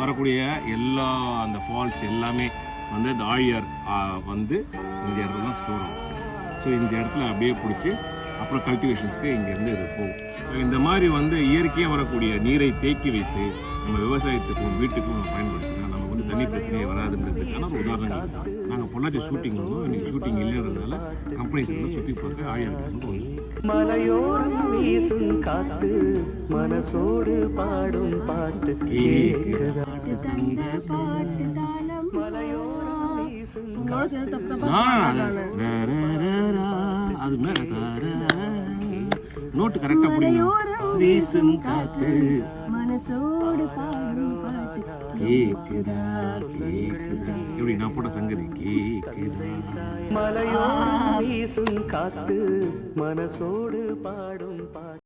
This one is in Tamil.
வரக்கூடிய எல்லா அந்த ஃபால்ஸ் எல்லாமே வந்து இந்த ஆழியார் வந்து இந்த இடத்துல தான் ஸ்டோர் ஆகும். ஸோ இந்த இடத்துல அப்படியே பிடிச்சி அப்புறம் கல்டிவேஷன்ஸ்க்கு இங்கேருந்து இது போகும். ஸோ இந்த மாதிரி வந்து இயற்கையாக வரக்கூடிய நீரை தேக்கி வைத்து நம்ம விவசாயத்துக்கும் வீட்டுக்கும் நம்ம பயன்படுத்தினா நமக்கு வந்து தண்ணி பிரச்சனையே வராதுன்றதுக்கான ஒரு உதாரணங்கள் தான். நாங்கள் பொள்ளாச்சி ஷூட்டிங் வந்தோம். இன்றைக்கி ஷூட்டிங் இல்லைன்றதுனால கம்பெனிஸ் எல்லாம் சுற்றி பார்க்க ஆழியாருக்கு வந்து மலையோரம் வீசும் காத்து மனசோடு பாடும் பாட்டு அது மேல நோட்டு கரெக்டா புரியும். வீசும் காத்து மனசோடு பாடும் பாட்டு கேக்குதா கேக்குதா எப்படி நான் போட்ட சங்கதி கேக்குதா. மலையோரம் வீசும் காத்து மனசோடு பாடும் பாட்டு.